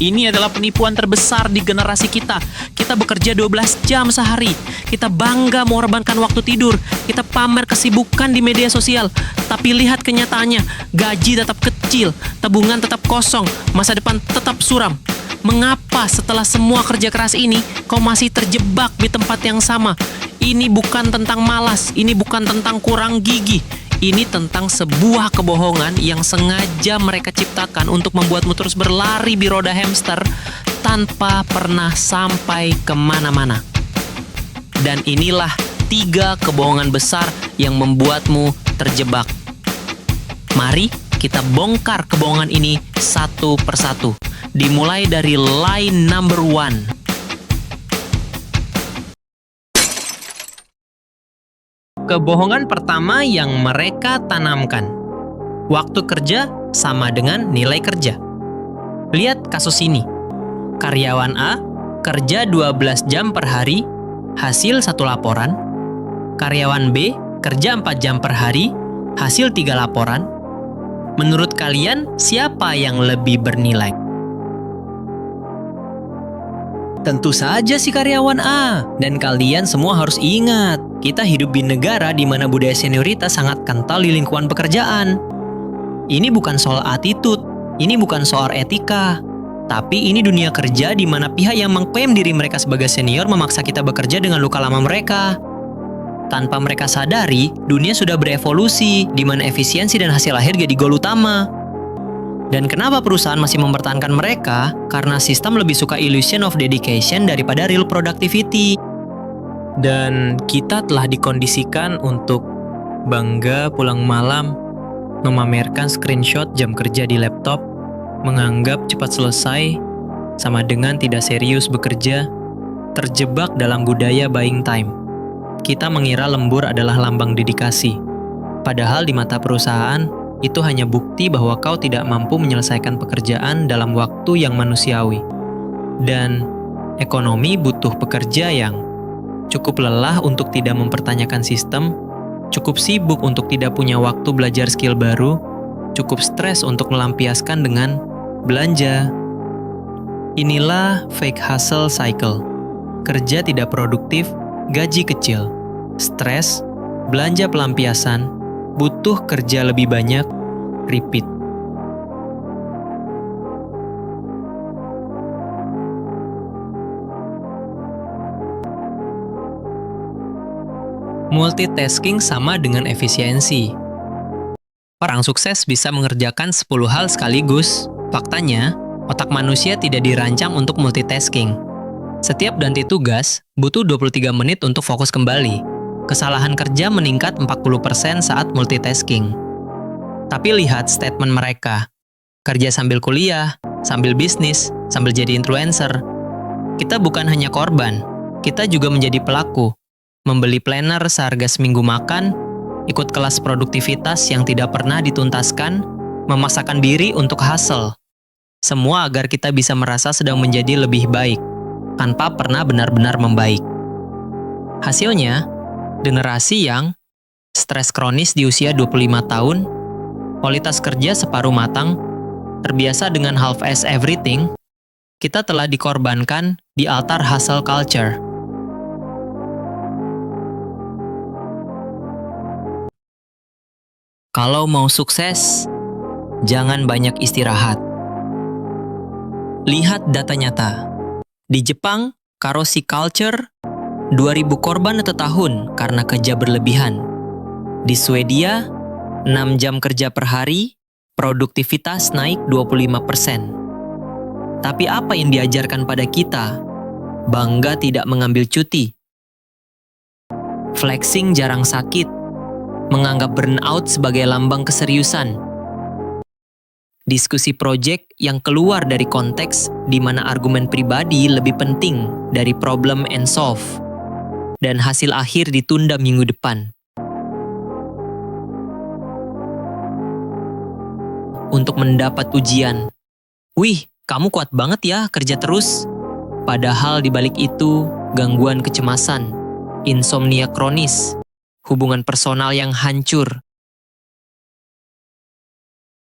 Ini adalah penipuan terbesar di generasi kita. Kita bekerja 12 jam sehari. Kita bangga mengorbankan waktu tidur. Kita pamer kesibukan di media sosial. Tapi lihat kenyataannya, gaji tetap kecil, tabungan tetap kosong, masa depan tetap suram. Mengapa setelah semua kerja keras ini, kau masih terjebak di tempat yang sama? Ini bukan tentang malas, ini bukan tentang kurang gigi. Ini tentang sebuah kebohongan yang sengaja mereka ciptakan untuk membuatmu terus berlari di roda hamster tanpa pernah sampai kemana-mana. Dan inilah 3 kebohongan besar yang membuatmu terjebak. Mari kita bongkar kebohongan ini satu persatu. Dimulai dari line number 1. Kebohongan pertama yang mereka tanamkan. Waktu kerja sama dengan nilai kerja. Lihat kasus ini. Karyawan A kerja 12 jam per hari, hasil 1 laporan. Karyawan B kerja 4 jam per hari, hasil 3 laporan. Menurut kalian, siapa yang lebih bernilai? Tentu saja si karyawan A. Dan kalian semua harus ingat, kita hidup di negara di mana budaya senioritas sangat kental di lingkungan pekerjaan. Ini bukan soal attitude, ini bukan soal etika. Tapi ini dunia kerja di mana pihak yang mengklaim diri mereka sebagai senior memaksa kita bekerja dengan luka lama mereka. Tanpa mereka sadari, dunia sudah berevolusi di mana efisiensi dan hasil akhir jadi goal utama. Dan kenapa perusahaan masih mempertahankan mereka? Karena sistem lebih suka illusion of dedication daripada real productivity. Dan kita telah dikondisikan untuk bangga pulang malam, memamerkan screenshot jam kerja di laptop, menganggap cepat selesai, sama dengan tidak serius bekerja, terjebak dalam budaya buying time. Kita mengira lembur adalah lambang dedikasi. Padahal di mata perusahaan, itu hanya bukti bahwa kau tidak mampu menyelesaikan pekerjaan dalam waktu yang manusiawi. Dan ekonomi butuh pekerja yang cukup lelah untuk tidak mempertanyakan sistem, cukup sibuk untuk tidak punya waktu belajar skill baru, cukup stres untuk melampiaskan dengan belanja. Inilah fake hustle cycle. Kerja tidak produktif, gaji kecil, stres, belanja pelampiasan, butuh kerja lebih banyak, repeat. Multitasking sama dengan efisiensi. Orang sukses bisa mengerjakan 10 hal sekaligus. Faktanya, otak manusia tidak dirancang untuk multitasking. Setiap ganti tugas, butuh 23 menit untuk fokus kembali. Kesalahan kerja meningkat 40% saat multitasking. Tapi lihat statement mereka. Kerja sambil kuliah, sambil bisnis, sambil jadi influencer. Kita bukan hanya korban, kita juga menjadi pelaku. Membeli planner seharga seminggu makan, ikut kelas produktivitas yang tidak pernah dituntaskan, memaksakan diri untuk hustle. Semua agar kita bisa merasa sedang menjadi lebih baik, tanpa pernah benar-benar membaik. Hasilnya, generasi yang stres kronis di usia 25 tahun, kualitas kerja separuh matang, terbiasa dengan half-ass everything, kita telah dikorbankan di altar hustle culture. Kalau mau sukses, jangan banyak istirahat. Lihat data nyata. Di Jepang, karoshi culture 2.000 korban satu tahun karena kerja berlebihan. Di Swedia, 6 jam kerja per hari, produktivitas naik 25%. Tapi apa yang diajarkan pada kita? Bangga tidak mengambil cuti. Flexing jarang sakit. Menganggap burnout sebagai lambang keseriusan. Diskusi proyek yang keluar dari konteks di mana argumen pribadi lebih penting dari problem and solve. Dan hasil akhir ditunda minggu depan. Untuk mendapat ujian. Wih, kamu kuat banget ya kerja terus. Padahal di balik itu, gangguan kecemasan, insomnia kronis, hubungan personal yang hancur,